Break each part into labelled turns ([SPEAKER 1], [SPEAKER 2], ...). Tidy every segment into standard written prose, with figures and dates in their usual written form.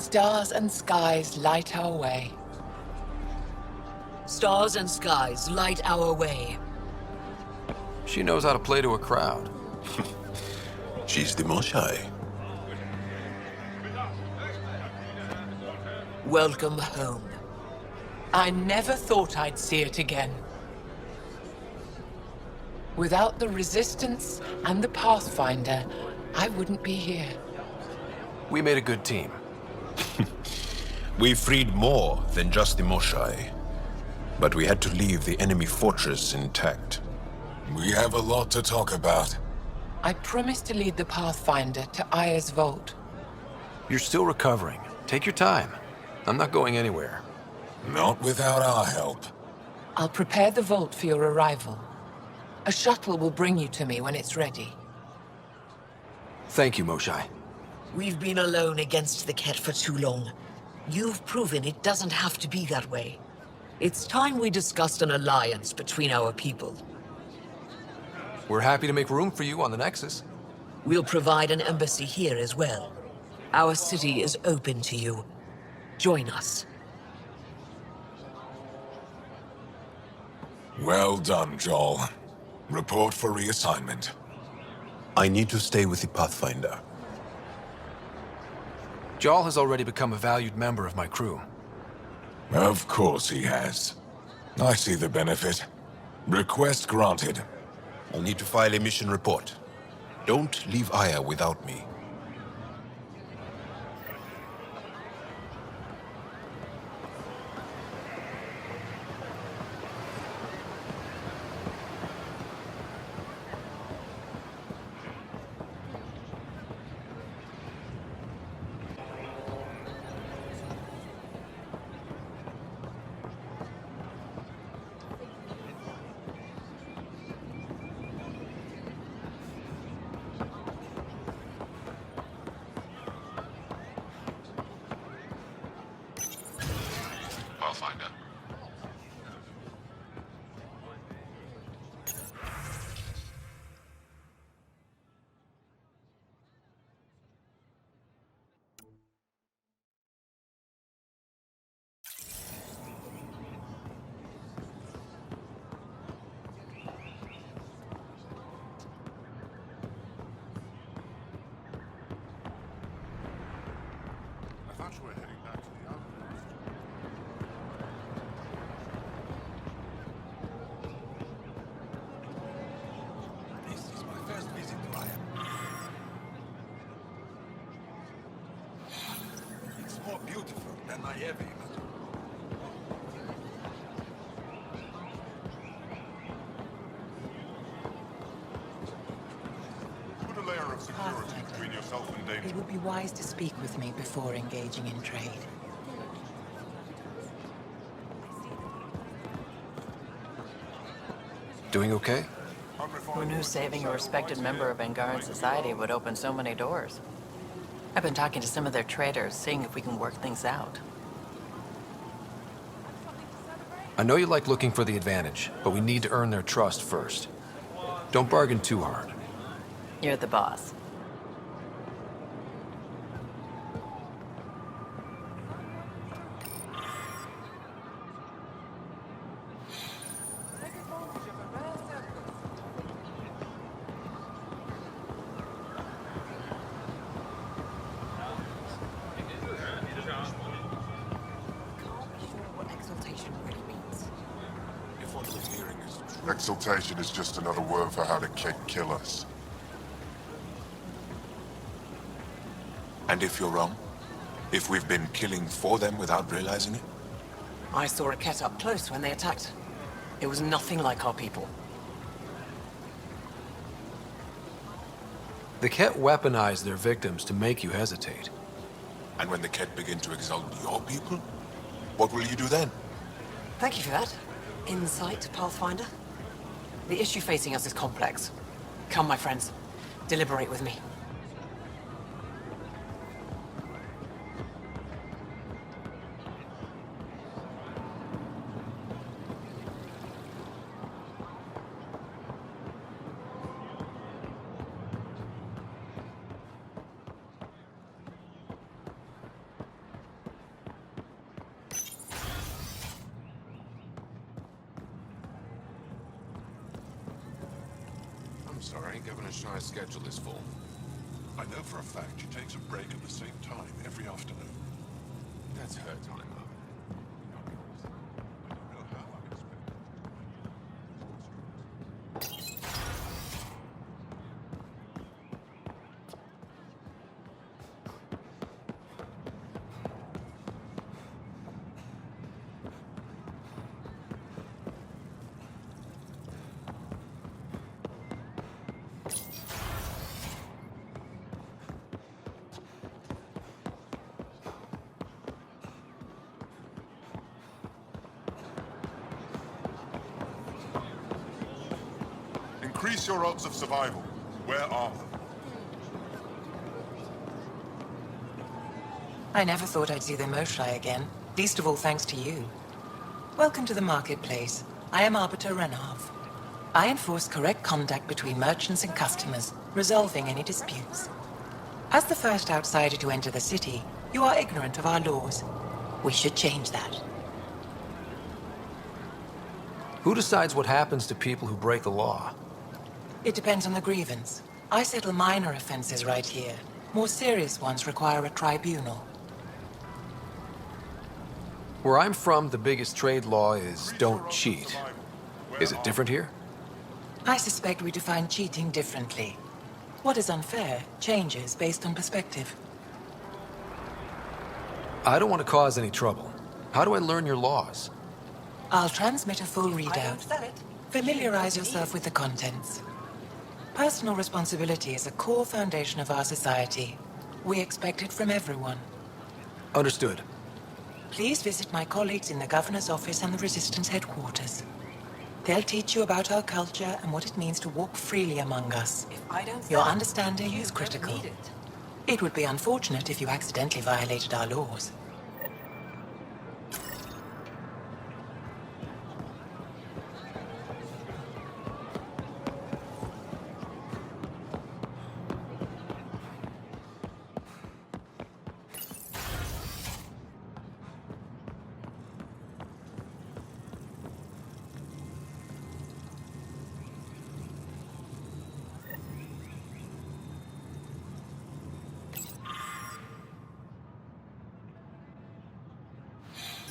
[SPEAKER 1] Stars and skies light our way.
[SPEAKER 2] Stars and skies light our way.
[SPEAKER 3] She knows how to play to a crowd.
[SPEAKER 4] She's the most shy.
[SPEAKER 2] Welcome home.
[SPEAKER 1] I never thought I'd see it again. Without the Resistance and the Pathfinder, I wouldn't be here.
[SPEAKER 3] We made a good team.
[SPEAKER 4] We freed more than just the Moshai. But we had to leave the enemy fortress intact.
[SPEAKER 5] We have a lot to talk about.
[SPEAKER 1] I promised to lead the Pathfinder to Aya's vault.
[SPEAKER 3] You're still recovering. Take your time. I'm not going anywhere.
[SPEAKER 5] Not without our help.
[SPEAKER 1] I'll prepare the vault for your arrival. A shuttle will bring you to me when it's ready.
[SPEAKER 3] Thank you, Moshai.
[SPEAKER 2] We've been alone against the Ket for too long. You've proven it doesn't have to be that way. It's time we discussed an alliance between our people.
[SPEAKER 3] We're happy to make room for you on the Nexus.
[SPEAKER 2] We'll provide an embassy here as well. Our city is open to you. Join us.
[SPEAKER 5] Well done, Joel. Report for reassignment.
[SPEAKER 4] I need to stay with the Pathfinder.
[SPEAKER 3] Jarl has already become a valued member of my crew.
[SPEAKER 5] Of course he has. I see the benefit. Request granted.
[SPEAKER 4] I'll need to file a mission report. Don't leave Aya without me.
[SPEAKER 5] Pathfinder. I thought you were heading back to the outpost. This is my first visit to Aya. It's more beautiful than I ever imagined. Put a layer of security between yourself and danger.
[SPEAKER 1] It would be wise to speak with me before engaging in trade.
[SPEAKER 3] Doing okay?
[SPEAKER 6] Who knew saving a respected member of Angaran society would open so many doors? I've been talking to some of their traders, seeing if we can work things out.
[SPEAKER 3] I know you like looking for the advantage, but we need to earn their trust first. Don't bargain too hard.
[SPEAKER 6] You're the boss.
[SPEAKER 5] If what we're hearing is true. Exaltation is just another word for how the Ket kill us. And if you're wrong? If we've been killing for them without realizing it?
[SPEAKER 7] I saw a Ket up close when they attacked. It was nothing like our people.
[SPEAKER 3] The Ket weaponize their victims to make you hesitate.
[SPEAKER 5] And when the Ket begin to exalt your people? What will you do then?
[SPEAKER 7] Thank you for that. Insight, Pathfinder. The issue facing us is complex. Come, my friends. Deliberate with me.
[SPEAKER 8] Sorry, Governor Shy's schedule is full.
[SPEAKER 5] I know for a fact she takes a break at the same time every afternoon.
[SPEAKER 8] That's her time out.
[SPEAKER 5] I don't know how I expect.
[SPEAKER 9] Increase your odds of survival. Where are they?
[SPEAKER 1] I never thought I'd see the Moshai again, least of all thanks to you. Welcome to the marketplace. I am Arbiter Renav. I enforce correct conduct between merchants and customers, resolving any disputes. As the first outsider to enter the city, you are ignorant of our laws. We should change that.
[SPEAKER 3] Who decides what happens to people who break the law?
[SPEAKER 1] It depends on the grievance. I settle minor offenses right here. More serious ones require a tribunal.
[SPEAKER 3] Where I'm from, the biggest trade law is don't cheat. Is it different here?
[SPEAKER 1] I suspect we define cheating differently. What is unfair changes based on perspective.
[SPEAKER 3] I don't want to cause any trouble. How do I learn your laws?
[SPEAKER 1] I'll transmit a full
[SPEAKER 7] I don't
[SPEAKER 1] readout.
[SPEAKER 7] sell it.
[SPEAKER 1] Familiarize yourself with the contents. Personal responsibility is a core foundation of our society. We expect it from everyone.
[SPEAKER 3] Understood.
[SPEAKER 1] Please visit my colleagues in the Governor's office and the Resistance headquarters. They'll teach you about our culture and what it means to walk freely among us.
[SPEAKER 7] If I don't sell
[SPEAKER 1] Your
[SPEAKER 7] it,
[SPEAKER 1] understanding
[SPEAKER 7] you
[SPEAKER 1] is
[SPEAKER 7] don't
[SPEAKER 1] critical.
[SPEAKER 7] need it.
[SPEAKER 1] It would be unfortunate if you accidentally violated our laws.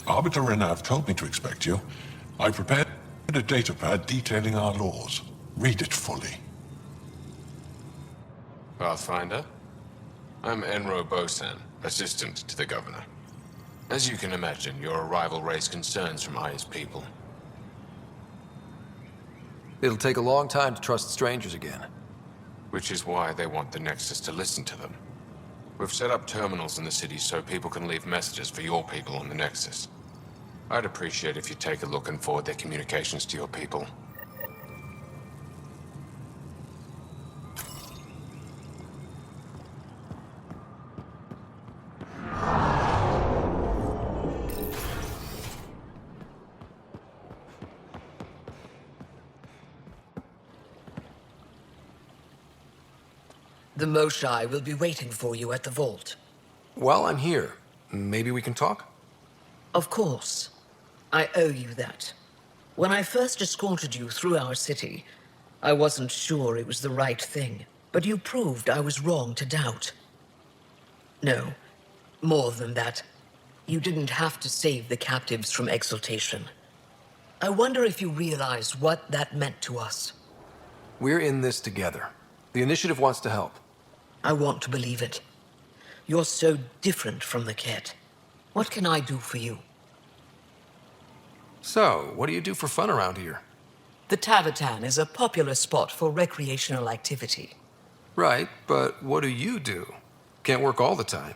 [SPEAKER 5] Arbiter Renav told me to expect you. I prepared a datapad detailing our laws. Read it fully.
[SPEAKER 8] Pathfinder? I'm Enro Bosan, assistant to the Governor. As you can imagine, your arrival raised concerns from Aya's people.
[SPEAKER 3] It'll take a long time to trust strangers again.
[SPEAKER 8] Which is why they want the Nexus to listen to them. We've set up terminals in the city so people can leave messages for your people on the Nexus. I'd appreciate if you take a look and forward their communications to your people.
[SPEAKER 2] The Moshai will be waiting for you at the vault.
[SPEAKER 3] While I'm here, maybe we can talk?
[SPEAKER 2] Of course. I owe you that. When I first escorted you through our city, I wasn't sure it was the right thing, but you proved I was wrong to doubt. No, more than that. You didn't have to save the captives from exaltation. I wonder if you realize what that meant to us.
[SPEAKER 3] We're in this together. The initiative wants to help.
[SPEAKER 2] I want to believe it. You're so different from the Ket. What can I do for you?
[SPEAKER 3] So, what do you do for fun around here?
[SPEAKER 2] The Tavatan is a popular spot for recreational activity.
[SPEAKER 3] Right, but what do you do? Can't work all the time.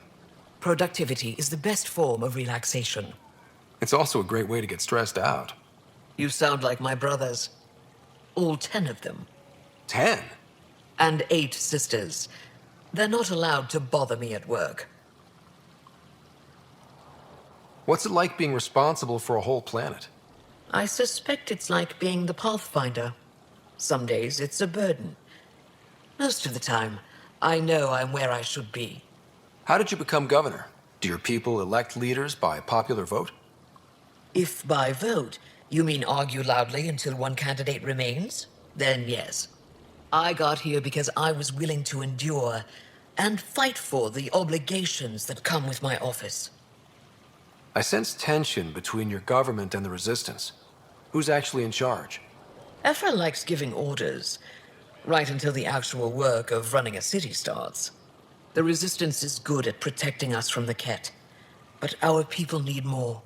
[SPEAKER 2] Productivity is the best form of relaxation.
[SPEAKER 3] It's also a great way to get stressed out.
[SPEAKER 2] You sound like my brothers. All 10 of them.
[SPEAKER 3] 10?
[SPEAKER 2] And 8 sisters. They're not allowed to bother me at work.
[SPEAKER 3] What's it like being responsible for a whole planet?
[SPEAKER 2] I suspect it's like being the Pathfinder. Some days it's a burden. Most of the time, I know I'm where I should be.
[SPEAKER 3] How did you become governor? Do your people elect leaders by popular vote?
[SPEAKER 2] If by vote you mean argue loudly until one candidate remains, then yes. I got here because I was willing to endure and fight for the obligations that come with my office.
[SPEAKER 3] I sense tension between your government and the Resistance. Who's actually in charge?
[SPEAKER 2] Ephra likes giving orders, right until the actual work of running a city starts. The Resistance is good at protecting us from the Ket, but our people need more.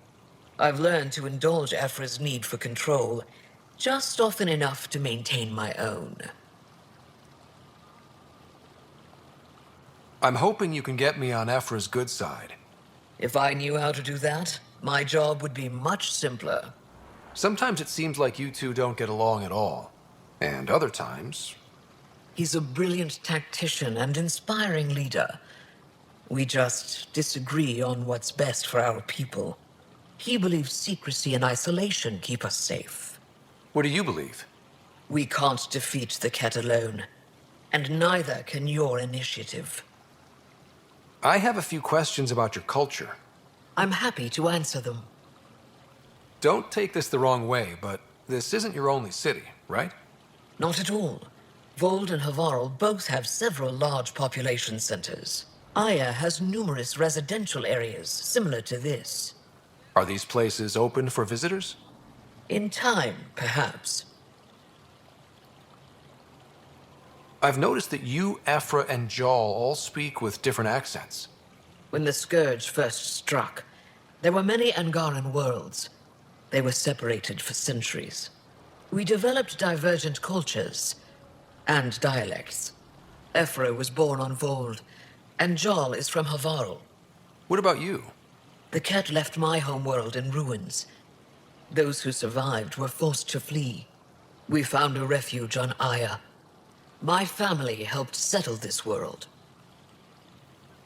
[SPEAKER 2] I've learned to indulge Ephra's need for control, just often enough to maintain my own.
[SPEAKER 3] I'm hoping you can get me on Ephra's good side.
[SPEAKER 2] If I knew how to do that, my job would be much simpler.
[SPEAKER 3] Sometimes it seems like you two don't get along at all. And other times...
[SPEAKER 2] He's a brilliant tactician and inspiring leader. We just disagree on what's best for our people. He believes secrecy and isolation keep us safe.
[SPEAKER 3] What do you believe?
[SPEAKER 2] We can't defeat the Ket alone, and neither can your initiative.
[SPEAKER 3] I have a few questions about your culture.
[SPEAKER 2] I'm happy to answer them.
[SPEAKER 3] Don't take this the wrong way, but this isn't your only city, right?
[SPEAKER 2] Not at all. Vold and Havarl both have several large population centers. Aya has numerous residential areas similar to this.
[SPEAKER 3] Are these places open for visitors?
[SPEAKER 2] In time, perhaps.
[SPEAKER 3] I've noticed that you, Ephra, and Jal all speak with different accents.
[SPEAKER 2] When the Scourge first struck, there were many Angaran worlds. They were separated for centuries. We developed divergent cultures and dialects. Ephra was born on Vold, and Jal is from Havarl.
[SPEAKER 3] What about you?
[SPEAKER 2] The Ket left my homeworld in ruins. Those who survived were forced to flee. We found a refuge on Aya. My family helped settle this world.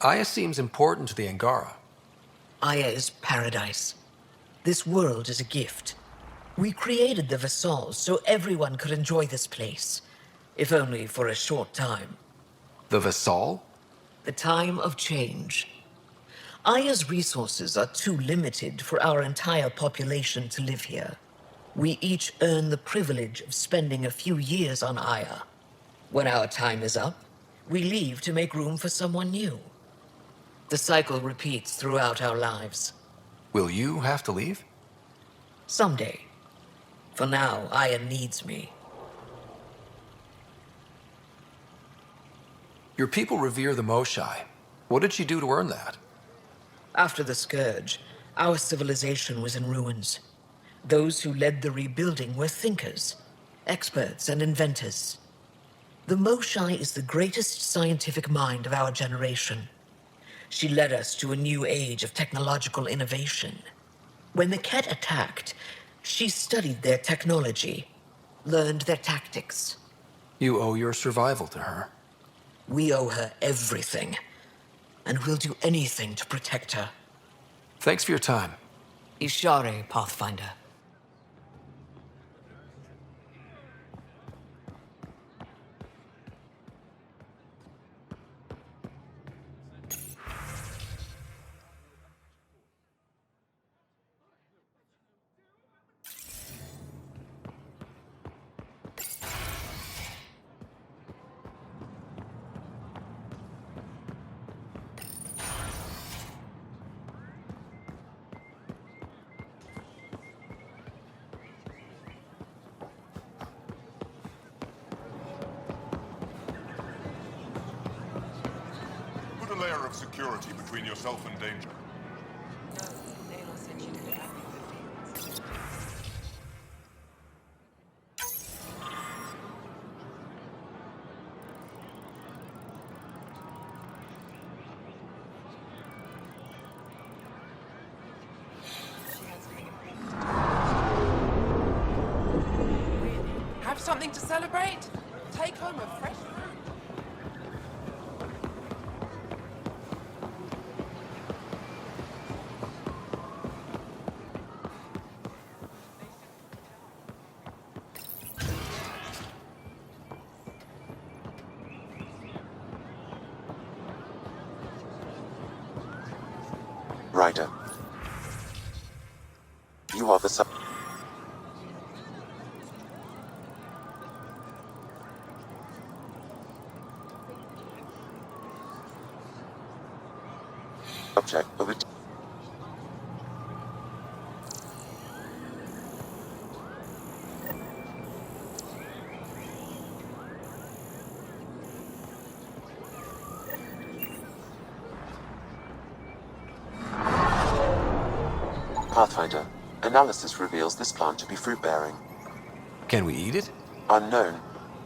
[SPEAKER 3] Aya seems important to the Angara.
[SPEAKER 2] Aya is paradise. This world is a gift. We created the Vassals so everyone could enjoy this place, if only for a short time.
[SPEAKER 3] The Vassal?
[SPEAKER 2] The time of change. Aya's resources are too limited for our entire population to live here. We each earn the privilege of spending a few years on Aya. When our time is up, we leave to make room for someone new. The cycle repeats throughout our lives.
[SPEAKER 3] Will you have to leave?
[SPEAKER 2] Someday. For now, Aya needs me.
[SPEAKER 3] Your people revere the Moshai. What did she do to earn that?
[SPEAKER 2] After the Scourge, our civilization was in ruins. Those who led the rebuilding were thinkers, experts, and inventors. The Moshai is the greatest scientific mind of our generation. She led us to a new age of technological innovation. When the Ket attacked, she studied their technology, learned their tactics.
[SPEAKER 3] You owe your survival to her.
[SPEAKER 2] We owe her everything, and we'll do anything to protect her.
[SPEAKER 3] Thanks for your time.
[SPEAKER 7] Ishare, Pathfinder.
[SPEAKER 9] Put a layer of security between yourself and danger.
[SPEAKER 1] Have something to celebrate? Take home a fresh fruit.
[SPEAKER 10] Ryder. You are the sub... subject of a... Pathfinder. Analysis reveals this plant to be fruit-bearing.
[SPEAKER 3] Can we eat it?
[SPEAKER 10] Unknown.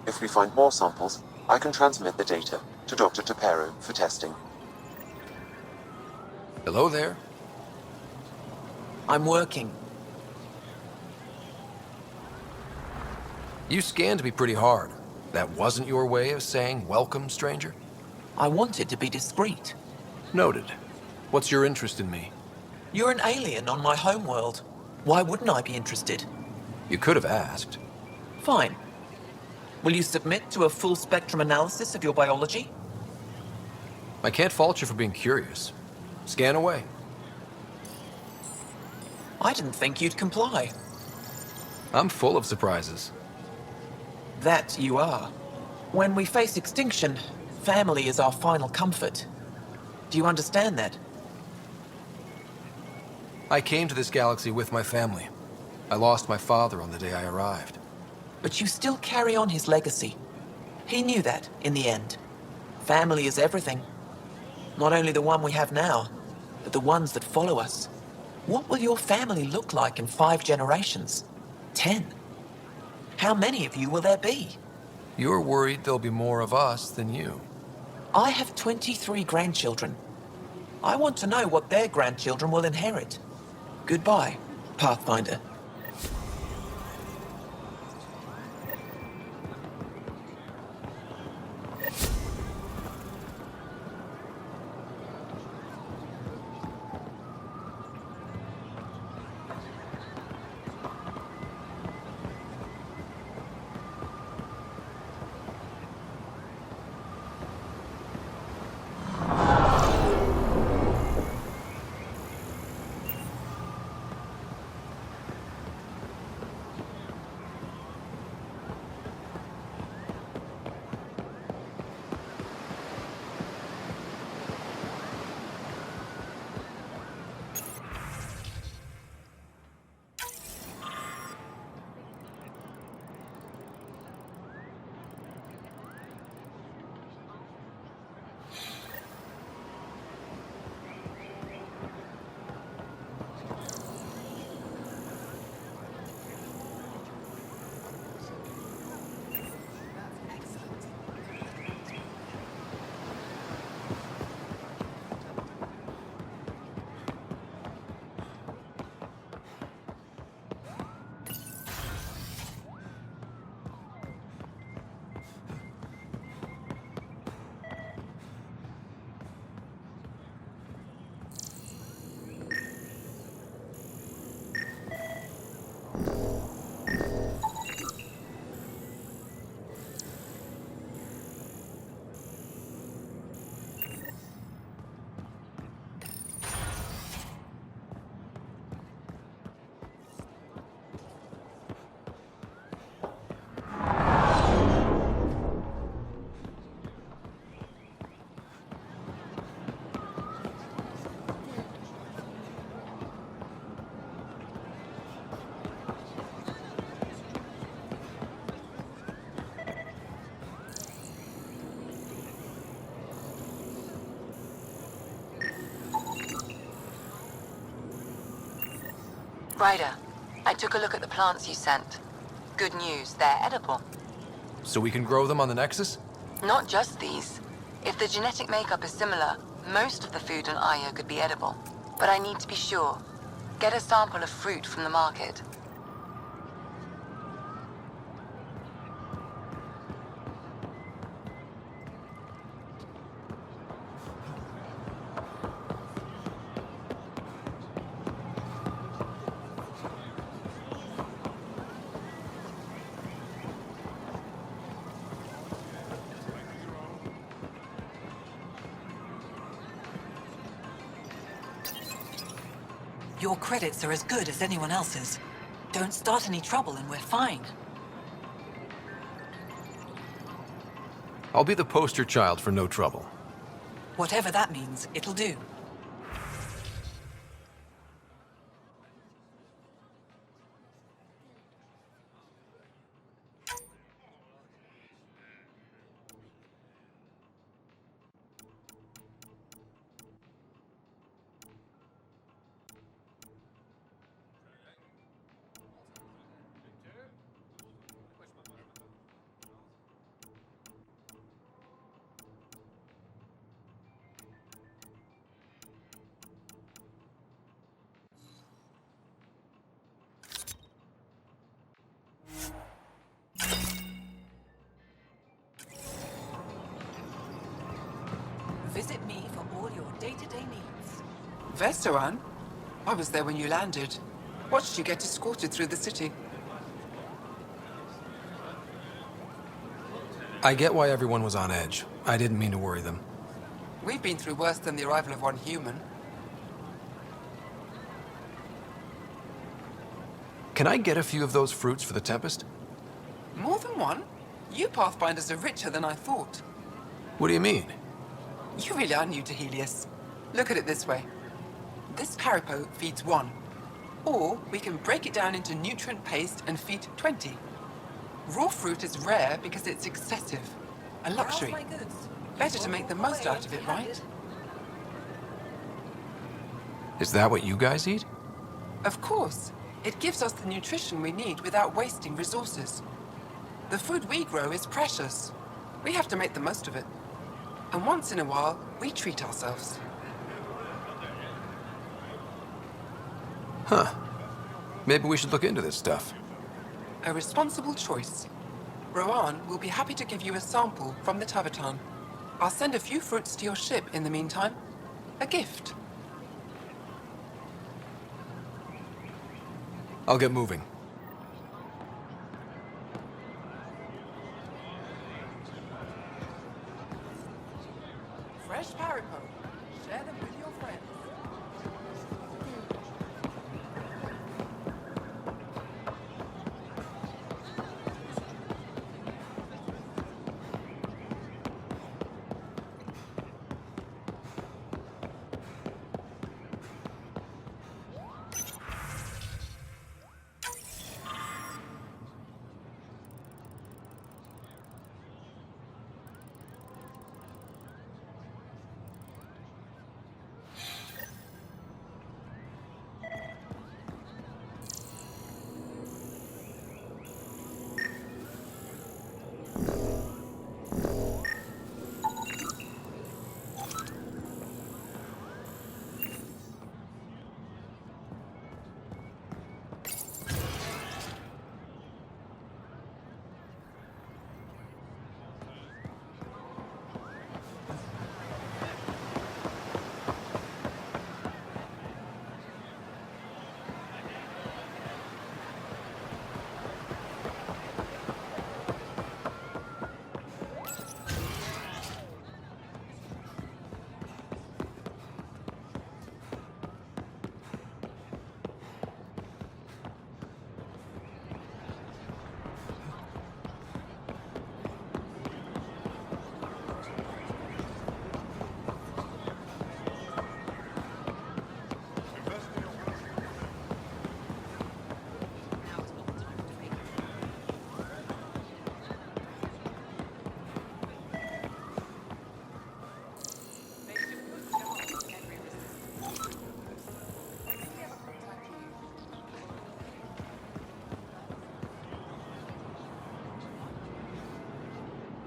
[SPEAKER 10] If we find more samples, I can transmit the data to Dr. Tapero for testing.
[SPEAKER 3] Hello there.
[SPEAKER 2] I'm working.
[SPEAKER 3] You scanned me pretty hard. That wasn't your way of saying welcome, stranger?
[SPEAKER 2] I wanted to be discreet.
[SPEAKER 3] Noted. What's your interest in me?
[SPEAKER 2] You're an alien on my homeworld. Why wouldn't I be interested?
[SPEAKER 3] You could have asked.
[SPEAKER 2] Fine. Will you submit to a full spectrum analysis of your biology?
[SPEAKER 3] I can't fault you for being curious. Scan away.
[SPEAKER 2] I didn't think you'd comply.
[SPEAKER 3] I'm full of surprises.
[SPEAKER 2] That you are. When we face extinction, family is our final comfort. Do you understand that?
[SPEAKER 3] I came to this galaxy with my family. I lost my father on the day I arrived.
[SPEAKER 2] But you still carry on his legacy. He knew that, in the end. Family is everything. Not only the one we have now, but the ones that follow us. What will your family look like in 5 generations? 10? How many of you will there be?
[SPEAKER 3] You're worried there'll be more of us than you.
[SPEAKER 2] I have 23 grandchildren. I want to know what their grandchildren will inherit. Goodbye, Pathfinder.
[SPEAKER 11] Ryder, I took a look at the plants you sent. Good news, they're edible.
[SPEAKER 3] So we can grow them on the Nexus?
[SPEAKER 11] Not just these. If the genetic makeup is similar, most of the food on Io could be edible. But I need to be sure. Get a sample of fruit from the market.
[SPEAKER 7] Your credits are as good as anyone else's. Don't start any trouble and we're fine.
[SPEAKER 3] I'll be the poster child for no trouble.
[SPEAKER 7] Whatever that means, it'll do. Visit me for all your day-to-day needs.
[SPEAKER 12] Vestoran? I was there when you landed. Watched you get escorted through the city.
[SPEAKER 3] I get why everyone was on edge. I didn't mean to worry them.
[SPEAKER 12] We've been through worse than the arrival of one human.
[SPEAKER 3] Can I get a few of those fruits for the Tempest?
[SPEAKER 12] More than one? You Pathfinders are richer than I thought.
[SPEAKER 3] What do you mean?
[SPEAKER 12] You really are new to Helios. Look at it this way. This Paripo feeds 1. Or we can break it down into nutrient paste and feed 20. Raw fruit is rare because it's excessive. A luxury. Better to make the most out of it, right?
[SPEAKER 3] Is that what you guys eat?
[SPEAKER 12] Of course. It gives us the nutrition we need without wasting resources. The food we grow is precious. We have to make the most of it. And once in a while, we treat ourselves.
[SPEAKER 3] Huh. Maybe we should look into this stuff.
[SPEAKER 12] A responsible choice. Rowan will be happy to give you a sample from the Tavatan. I'll send a few fruits to your ship in the meantime. A gift.
[SPEAKER 3] I'll get moving.
[SPEAKER 12] Fresh Paripo. Share them with your friends.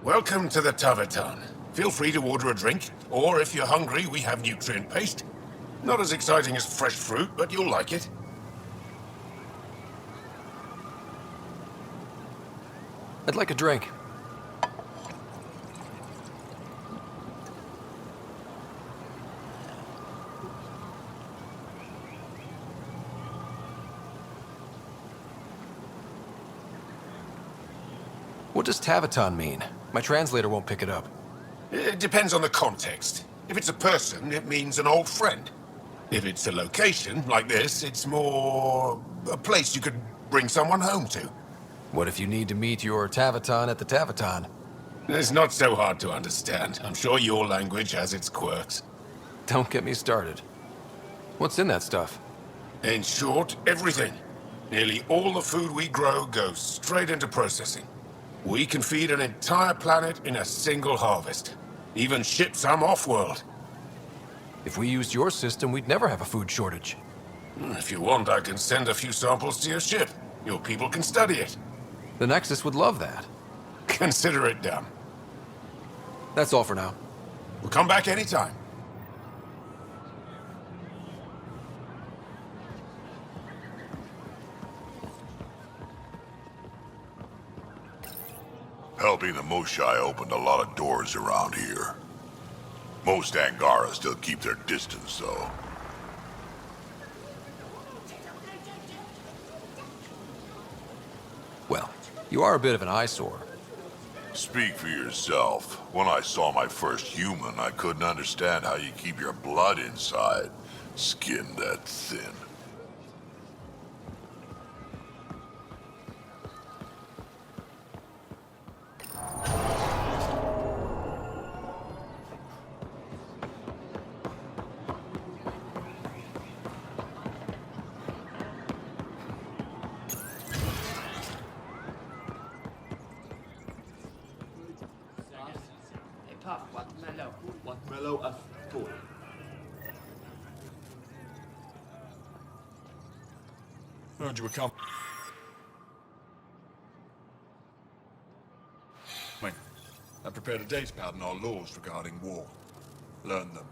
[SPEAKER 13] Welcome to the Tavatan. Feel free to order a drink, or if you're hungry, we have nutrient paste. Not as exciting as fresh fruit, but you'll like it.
[SPEAKER 3] I'd like a drink. What does Tavatan mean? My translator won't pick it up.
[SPEAKER 13] It depends on the context. If it's a person, it means an old friend. If it's a location, like this, it's more a place you could bring someone home to.
[SPEAKER 3] What if you need to meet your Tavatan at the Tavatan?
[SPEAKER 13] It's not so hard to understand. I'm sure your language has its quirks.
[SPEAKER 3] Don't get me started. What's in that stuff?
[SPEAKER 13] In short, everything. Nearly all the food we grow goes straight into processing. We can feed an entire planet in a single harvest. Even ship some off-world.
[SPEAKER 3] If we used your system, we'd never have a food shortage.
[SPEAKER 13] If you want, I can send a few samples to your ship. Your people can study it.
[SPEAKER 3] The Nexus would love that.
[SPEAKER 13] Consider it done.
[SPEAKER 3] That's all for now.
[SPEAKER 13] We'll come back anytime.
[SPEAKER 9] Helping the Moshai opened a lot of doors around here. Most Angara still keep their distance, though.
[SPEAKER 3] Well, you are a bit of an eyesore.
[SPEAKER 9] Speak for yourself. When I saw my first human, I couldn't understand how you keep your blood inside. Skin that thin.
[SPEAKER 5] Heard you were coming. I prepared a data pad on our laws regarding war. Learn them.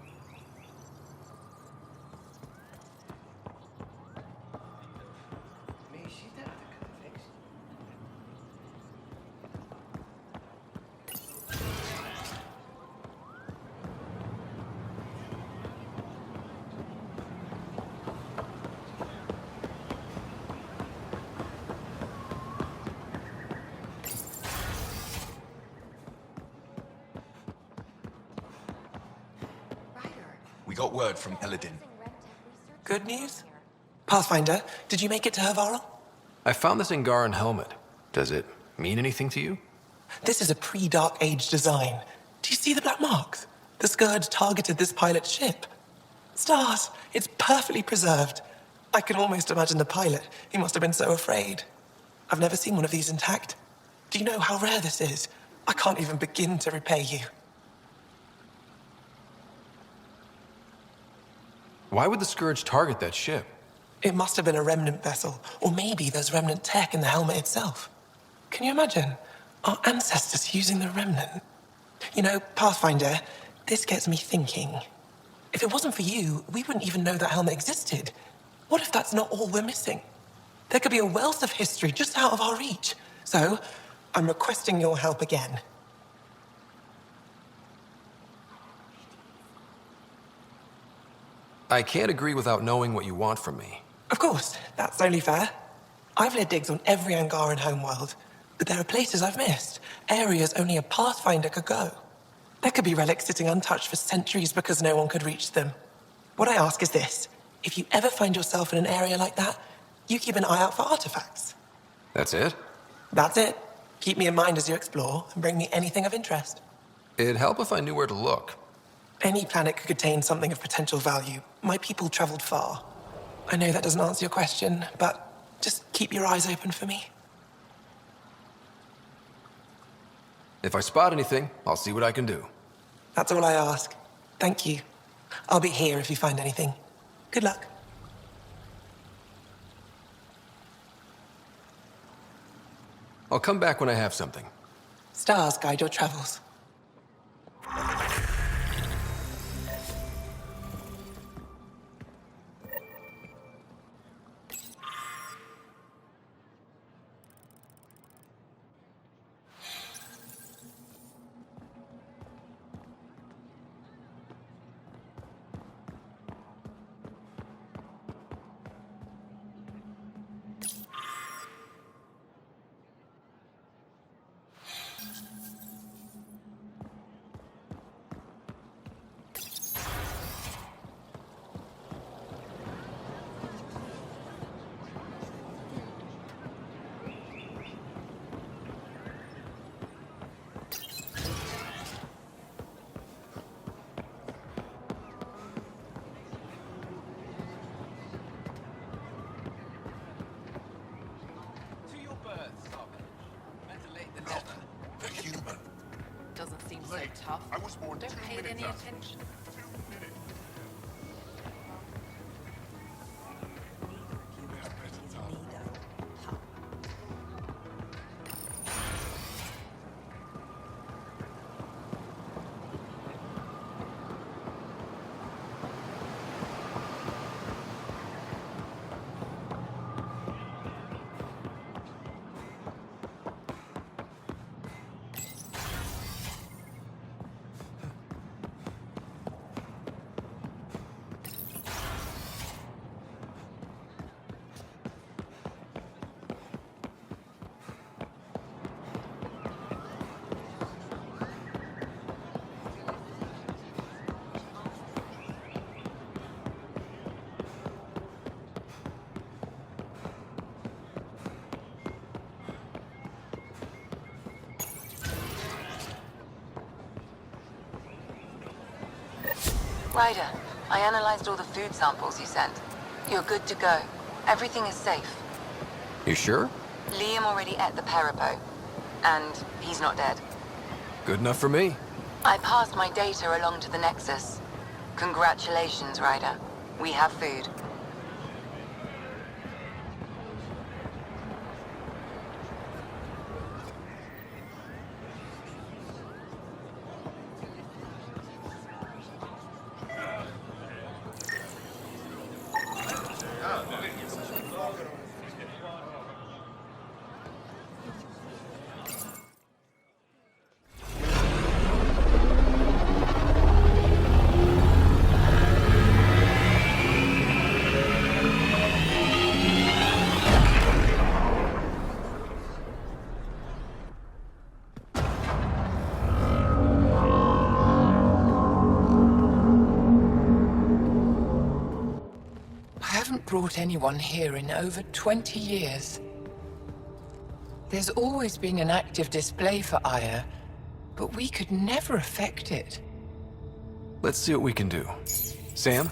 [SPEAKER 14] We got word from Eladin.
[SPEAKER 1] Good news? Pathfinder, did you make it to Hervarl?
[SPEAKER 3] I found this Angaran helmet. Does it mean anything to you?
[SPEAKER 1] This is a pre-Dark Age design. Do you see the black marks? The Scourge targeted this pilot's ship. Stars, it's perfectly preserved. I can almost imagine the pilot. He must have been so afraid. I've never seen one of these intact. Do you know how rare this is? I can't even begin to repay you.
[SPEAKER 3] Why would the Scourge target that ship?
[SPEAKER 1] It must have been a remnant vessel, or maybe there's remnant tech in the helmet itself. Can you imagine? Our ancestors using the remnant. You know, Pathfinder, this gets me thinking. If it wasn't for you, we wouldn't even know that helmet existed. What if that's not all we're missing? There could be a wealth of history just out of our reach. So, I'm requesting your help again.
[SPEAKER 3] I can't agree without knowing what you want from me.
[SPEAKER 1] Of course, that's only fair. I've led digs on every Angaran homeworld, but there are places I've missed, areas only a Pathfinder could go. There could be relics sitting untouched for centuries because no one could reach them. What I ask is this: if you ever find yourself in an area like that, you keep an eye out for artifacts.
[SPEAKER 3] That's it?
[SPEAKER 1] That's it. Keep me in mind as you explore, and bring me anything of interest.
[SPEAKER 3] It'd help if I knew where to look.
[SPEAKER 1] Any planet could contain something of potential value. My people traveled far. I know that doesn't answer your question, but just keep your eyes open for me.
[SPEAKER 3] If I spot anything, I'll see what I can do.
[SPEAKER 1] That's all I ask. Thank you. I'll be here if you find anything. Good luck.
[SPEAKER 3] I'll come back when I have something.
[SPEAKER 1] Stars guide your travels.
[SPEAKER 6] Doesn't seem so tough.
[SPEAKER 9] I was born
[SPEAKER 6] Don't pay it any attention.
[SPEAKER 11] Ryder, I analyzed all the food samples you sent. You're good to go. Everything is safe.
[SPEAKER 3] You sure?
[SPEAKER 11] Liam already ate the Peripo. And he's not dead.
[SPEAKER 3] Good enough for me.
[SPEAKER 11] I passed my data along to the Nexus. Congratulations, Ryder. We have food.
[SPEAKER 12] Brought anyone here in over 20 years. There's always been an active display for Aya, but we could never affect it.
[SPEAKER 3] Let's see what we can do. Sam?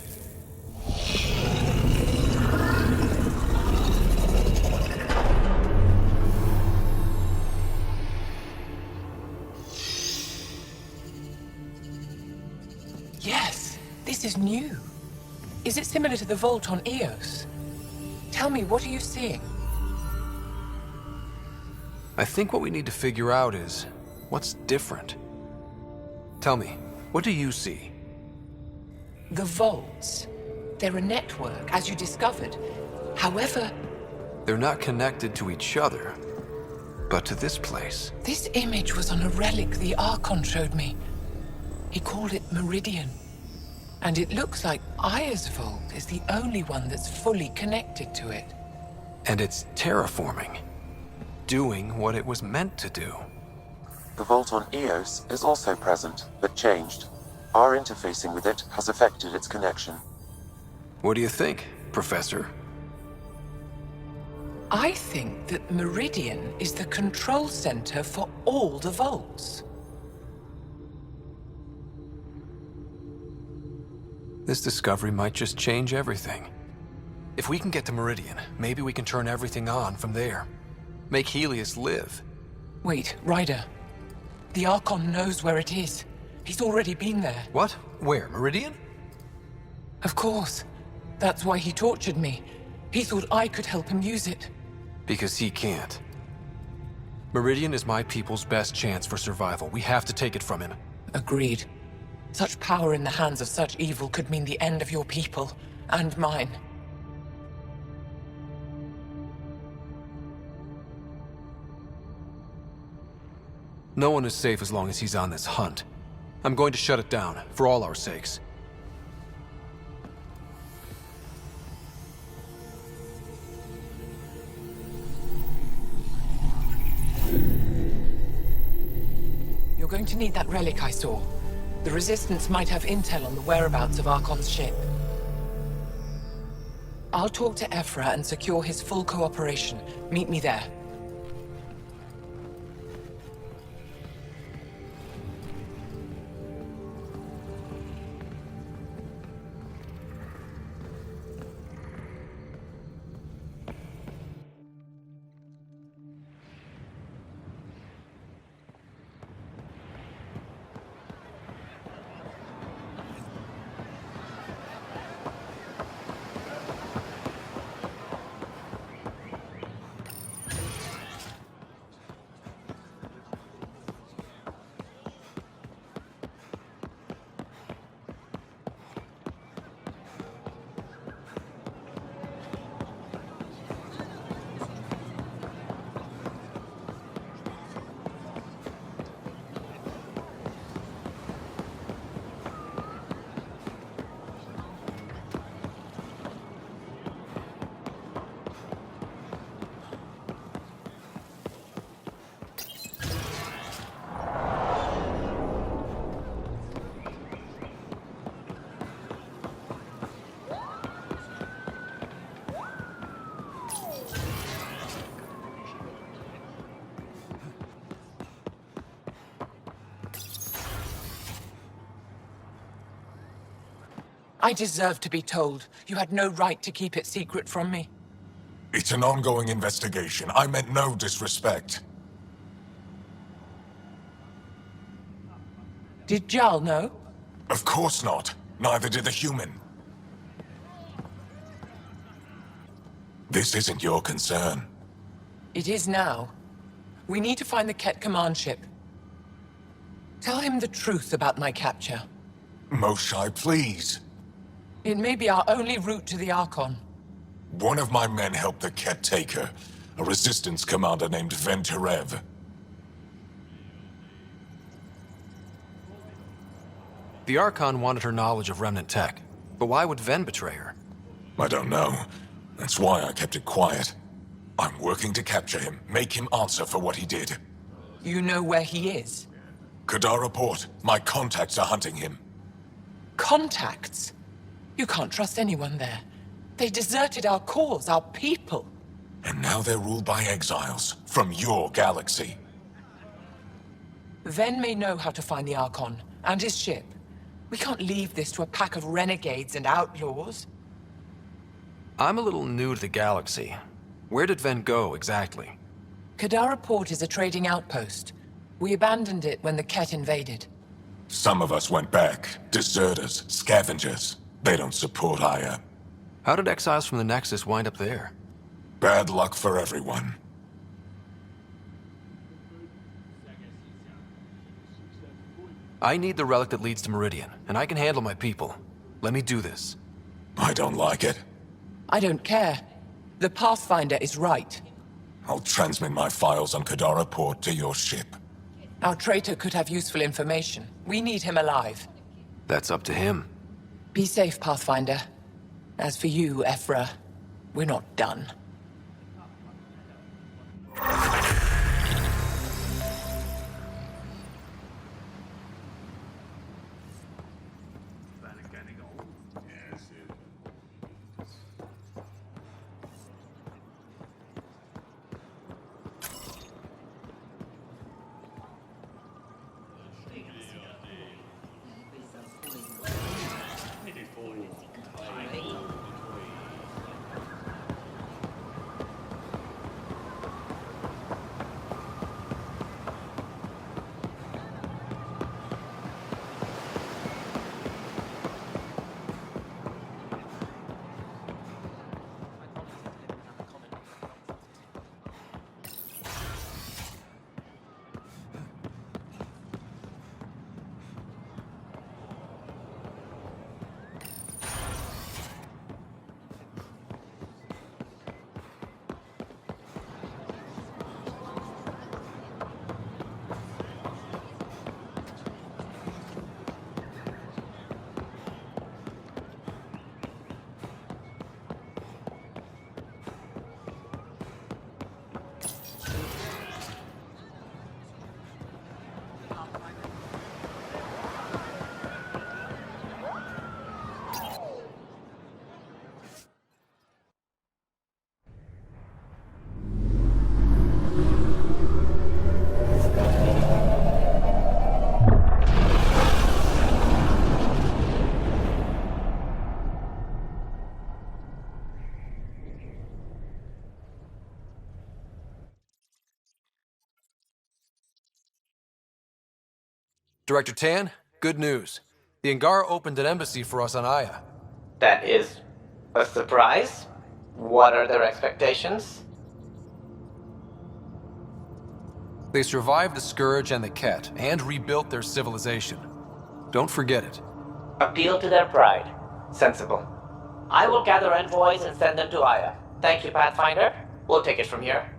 [SPEAKER 12] Yes, this is new. Is it similar to the vault on Eos? Tell me, what are you seeing?
[SPEAKER 3] I think what we need to figure out is what's different. Tell me, what do you see?
[SPEAKER 12] The vaults. They're a network, as you discovered. However...
[SPEAKER 3] They're not connected to each other, but to this place.
[SPEAKER 12] This image was on a relic the Archon showed me. He called it Meridian. And it looks like Aya's vault is the only one that's fully connected to it.
[SPEAKER 3] And it's terraforming. Doing what it was meant to do.
[SPEAKER 10] The vault on Eos is also present, but changed. Our interfacing with it has affected its connection.
[SPEAKER 3] What do you think, Professor?
[SPEAKER 12] I think that Meridian is the control center for all the vaults.
[SPEAKER 3] This discovery might just change everything. If we can get to Meridian, maybe we can turn everything on from there. Make Helios live.
[SPEAKER 12] Wait, Ryder. The Archon knows where it is. He's already been there.
[SPEAKER 3] What? Where? Meridian?
[SPEAKER 12] Of course. That's why he tortured me. He thought I could help him use it.
[SPEAKER 3] Because he can't. Meridian is my people's best chance for survival. We have to take it from him.
[SPEAKER 12] Agreed. Such power in the hands of such evil could mean the end of your people, and mine.
[SPEAKER 3] No one is safe as long as he's on this hunt. I'm going to shut it down, for all our sakes.
[SPEAKER 12] You're going to need that relic I saw. The Resistance might have intel on the whereabouts of Archon's ship. I'll talk to Ephra and secure his full cooperation. Meet me there.
[SPEAKER 1] I deserve to be told. You had no right to keep it secret from me.
[SPEAKER 5] It's an ongoing investigation. I meant no disrespect.
[SPEAKER 1] Did Jarl know?
[SPEAKER 5] Of course not. Neither did the human. This isn't your concern.
[SPEAKER 1] It is now. We need to find the Ket command ship. Tell him the truth about my capture.
[SPEAKER 5] Moshai, please.
[SPEAKER 1] It may be our only route to the Archon.
[SPEAKER 5] One of my men helped the Ket take her. A resistance commander named Venturev.
[SPEAKER 3] The Archon wanted her knowledge of Remnant tech, but why would Ven betray her?
[SPEAKER 5] I don't know. That's why I kept it quiet. I'm working to capture him, make him answer for what he did.
[SPEAKER 1] You know where he is?
[SPEAKER 5] Kadara Port. My contacts are hunting him.
[SPEAKER 1] Contacts? You can't trust anyone there. They deserted our cause, our people.
[SPEAKER 5] And now they're ruled by exiles from your galaxy.
[SPEAKER 1] Ven may know how to find the Archon and his ship. We can't leave this to a pack of renegades and outlaws.
[SPEAKER 3] I'm a little new to the galaxy. Where did Ven go, exactly?
[SPEAKER 1] Kadara Port is a trading outpost. We abandoned it when the Ket invaded.
[SPEAKER 5] Some of us went back. Deserters, scavengers. They don't support Aya.
[SPEAKER 3] How did exiles from the Nexus wind up there?
[SPEAKER 5] Bad luck for everyone.
[SPEAKER 3] I need the relic that leads to Meridian, and I can handle my people. Let me do this.
[SPEAKER 5] I don't like it.
[SPEAKER 1] I don't care. The Pathfinder is right.
[SPEAKER 5] I'll transmit my files on Kadara Port to your ship.
[SPEAKER 1] Our traitor could have useful information. We need him alive.
[SPEAKER 3] That's up to him.
[SPEAKER 1] Be safe, Pathfinder. As for you, Ephra, we're not done.
[SPEAKER 3] Director Tan, good news. The Angara opened an embassy for us on Aya.
[SPEAKER 15] That is a surprise? What are their expectations?
[SPEAKER 3] They survived the Scourge and the Ket, and rebuilt their civilization. Don't forget it.
[SPEAKER 15] Appeal to their pride. Sensible. I will gather envoys and send them to Aya. Thank you, Pathfinder. We'll take it from here.